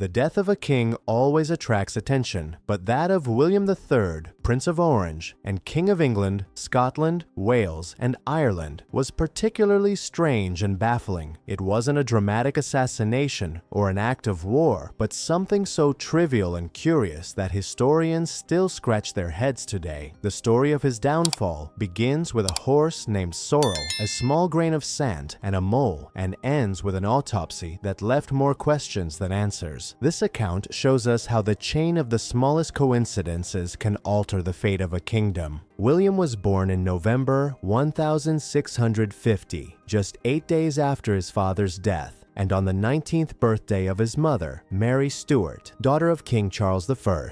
The death of a king always attracts attention, but that of William III, Prince of Orange, and King of England, Scotland, Wales, and Ireland was particularly strange and baffling. It wasn't a dramatic assassination or an act of war, but something so trivial and curious that historians still scratch their heads today. The story of his downfall begins with a horse named Sorrel, a small grain of sand, and a mole, and ends with an autopsy that left more questions than answers. This account shows us how the chain of the smallest coincidences can alter the fate of a kingdom. William was born in November 1650, just 8 days after his father's death, and on the 19th birthday of his mother, Mary Stuart, daughter of King Charles I.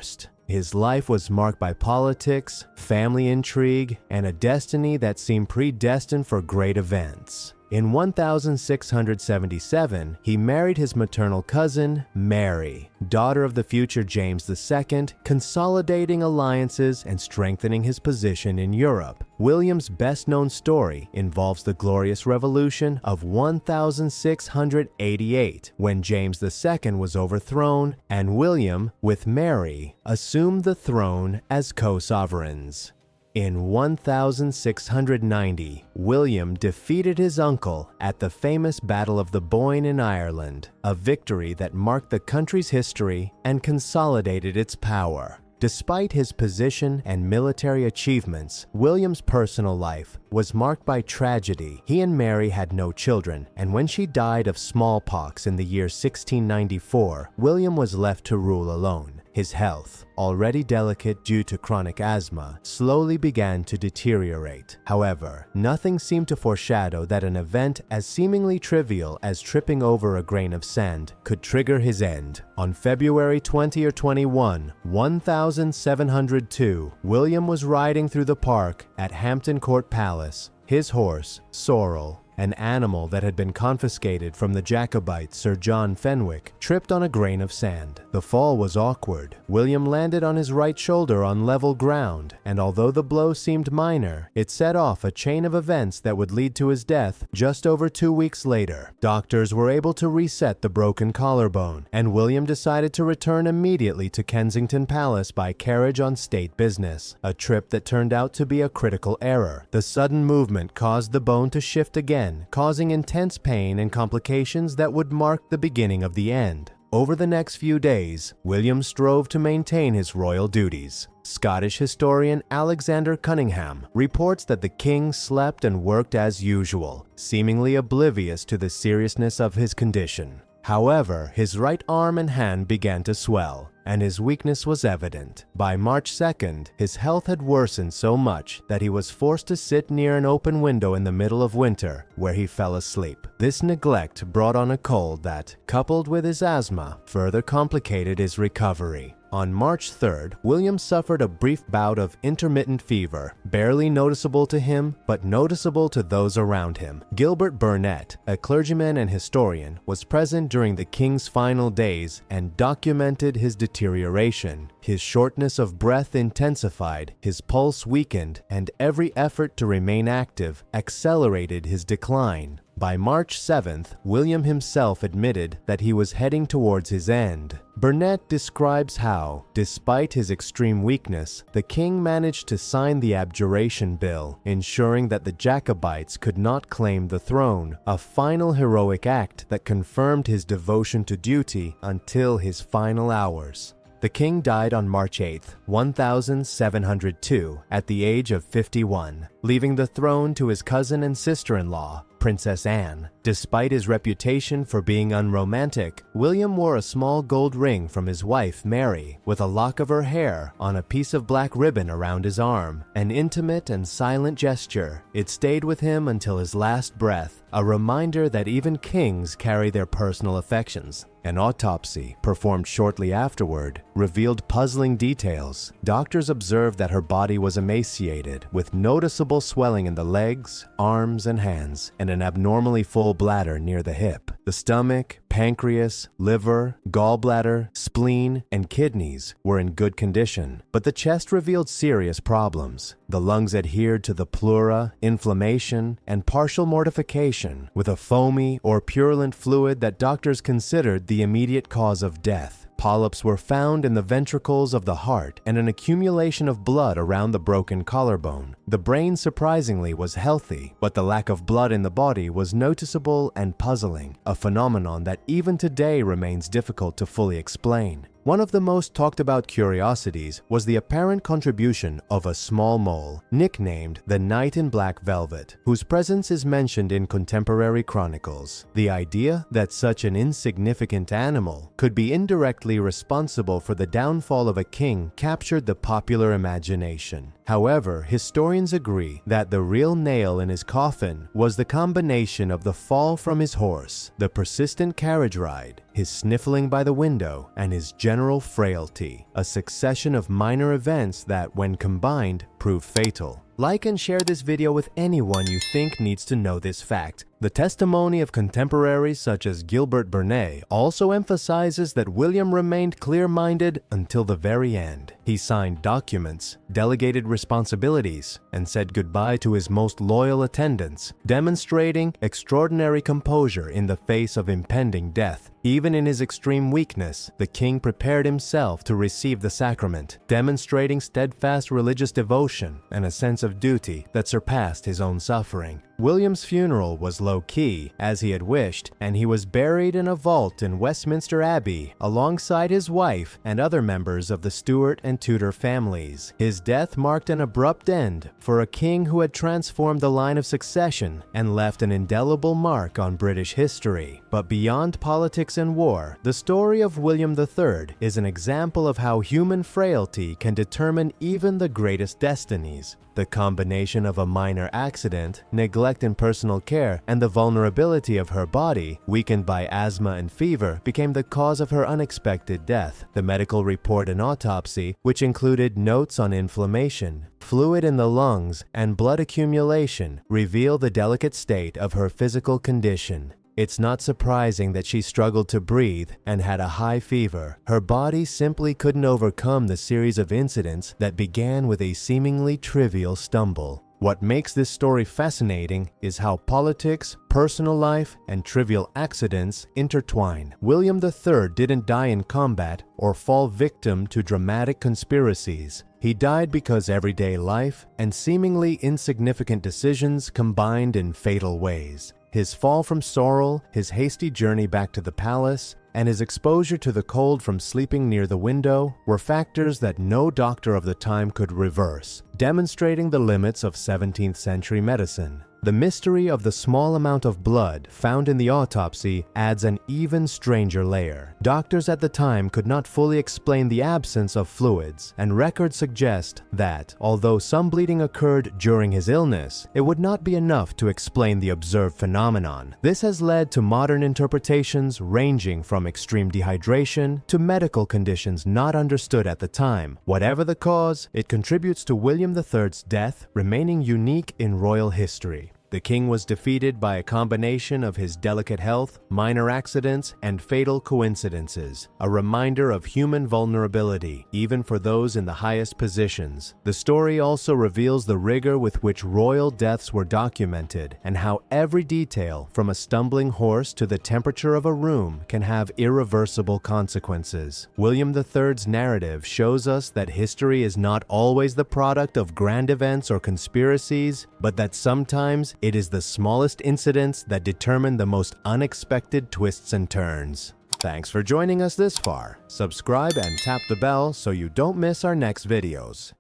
His life was marked by politics, family intrigue, and a destiny that seemed predestined for great events. In 1677, he married his maternal cousin, Mary, daughter of the future James II, consolidating alliances and strengthening his position in Europe. William's best-known story involves the Glorious Revolution of 1688, when James II was overthrown and William, with Mary, assumed the throne as co-sovereigns. In 1690, William defeated his uncle at the famous Battle of the Boyne in Ireland, a victory that marked the country's history and consolidated its power. Despite his position and military achievements, William's personal life was marked by tragedy. He and Mary had no children, and when she died of smallpox in the year 1694, William was left to rule alone. His health, already delicate due to chronic asthma, slowly began to deteriorate. However, nothing seemed to foreshadow that an event as seemingly trivial as tripping over a grain of sand could trigger his end. On February 20 or 21, 1702, William was riding through the park at Hampton Court Palace. His horse, Sorrel, an animal that had been confiscated from the Jacobite Sir John Fenwick, tripped on a grain of sand. The fall was awkward. William landed on his right shoulder on level ground, and although the blow seemed minor, it set off a chain of events that would lead to his death just over 2 weeks later. Doctors were able to reset the broken collarbone, and William decided to return immediately to Kensington Palace by carriage on state business, a trip that turned out to be a critical error. The sudden movement caused the bone to shift again, causing intense pain and complications that would mark the beginning of the end. Over the next few days, William strove to maintain his royal duties. Scottish historian Alexander Cunningham reports that the king slept and worked as usual, seemingly oblivious to the seriousness of his condition. However, his right arm and hand began to swell, and his weakness was evident. By March 2nd, his health had worsened so much that he was forced to sit near an open window in the middle of winter, where he fell asleep. This neglect brought on a cold that, coupled with his asthma, further complicated his recovery. On March 3rd, William suffered a brief bout of intermittent fever, barely noticeable to him, but noticeable to those around him. Gilbert Burnet, a clergyman and historian, was present during the king's final days and documented his deterioration. His shortness of breath intensified, his pulse weakened, and every effort to remain active accelerated his decline. By March 7th, William himself admitted that he was heading towards his end. Burnet describes how, despite his extreme weakness, the king managed to sign the Abjuration Bill, ensuring that the Jacobites could not claim the throne, a final heroic act that confirmed his devotion to duty until his final hours. The king died on March 8, 1702, at the age of 51, leaving the throne to his cousin and sister-in-law, Princess Anne. Despite his reputation for being unromantic, William wore a small gold ring from his wife, Mary, with a lock of her hair on a piece of black ribbon around his arm, an intimate and silent gesture. It stayed with him until his last breath, a reminder that even kings carry their personal affections. An autopsy, performed shortly afterward, revealed puzzling details. Doctors observed that her body was emaciated, with noticeable swelling in the legs, arms, and hands, and an abnormally full bladder near the hip. The stomach, pancreas, liver, gallbladder, spleen, and kidneys were in good condition, but the chest revealed serious problems. The lungs adhered to the pleura, inflammation, and partial mortification, with a foamy or purulent fluid that doctors considered the immediate cause of death. Polyps were found in the ventricles of the heart and an accumulation of blood around the broken collarbone. The brain surprisingly was healthy, but the lack of blood in the body was noticeable and puzzling, a phenomenon that even today remains difficult to fully explain. One of the most talked about curiosities was the apparent contribution of a small mole, nicknamed the Knight in Black Velvet, whose presence is mentioned in contemporary chronicles. The idea that such an insignificant animal could be indirectly responsible for the downfall of a king captured the popular imagination. However, historians agree that the real nail in his coffin was the combination of the fall from his horse, the persistent carriage ride, his sniffling by the window, and his general frailty, a succession of minor events that, when combined, prove fatal. Like and share this video with anyone you think needs to know this fact. The testimony of contemporaries such as Gilbert Burnet also emphasizes that William remained clear-minded until the very end. He signed documents, delegated responsibilities, and said goodbye to his most loyal attendants, demonstrating extraordinary composure in the face of impending death. Even in his extreme weakness, the king prepared himself to receive the sacrament, demonstrating steadfast religious devotion and a sense of duty that surpassed his own suffering. William's funeral was low-key, as he had wished, and he was buried in a vault in Westminster Abbey alongside his wife and other members of the Stuart and Tudor families. His death marked an abrupt end for a king who had transformed the line of succession and left an indelible mark on British history. But beyond politics and war, the story of William III is an example of how human frailty can determine even the greatest destinies. The combination of a minor accident, neglect in personal care, and the vulnerability of her body, weakened by asthma and fever, became the cause of her unexpected death. The medical report and autopsy, which included notes on inflammation, fluid in the lungs, and blood accumulation, reveal the delicate state of her physical condition. It's not surprising that she struggled to breathe and had a high fever. Her body simply couldn't overcome the series of incidents that began with a seemingly trivial stumble. What makes this story fascinating is how politics, personal life, and trivial accidents intertwine. William III didn't die in combat or fall victim to dramatic conspiracies. He died because everyday life and seemingly insignificant decisions combined in fatal ways. His fall from sorrel, his hasty journey back to the palace, and his exposure to the cold from sleeping near the window were factors that no doctor of the time could reverse, demonstrating the limits of 17th century medicine. The mystery of the small amount of blood found in the autopsy adds an even stranger layer. Doctors at the time could not fully explain the absence of fluids, and records suggest that, although some bleeding occurred during his illness, it would not be enough to explain the observed phenomenon. This has led to modern interpretations ranging from extreme dehydration to medical conditions not understood at the time. Whatever the cause, it contributes to William III's death remaining unique in royal history. The king was defeated by a combination of his delicate health, minor accidents, and fatal coincidences, a reminder of human vulnerability, even for those in the highest positions. The story also reveals the rigor with which royal deaths were documented, and how every detail, from a stumbling horse to the temperature of a room, can have irreversible consequences. William III's narrative shows us that history is not always the product of grand events or conspiracies, but that sometimes it is the smallest incidents that determine the most unexpected twists and turns. Thanks for joining us this far. Subscribe and tap the bell so you don't miss our next videos.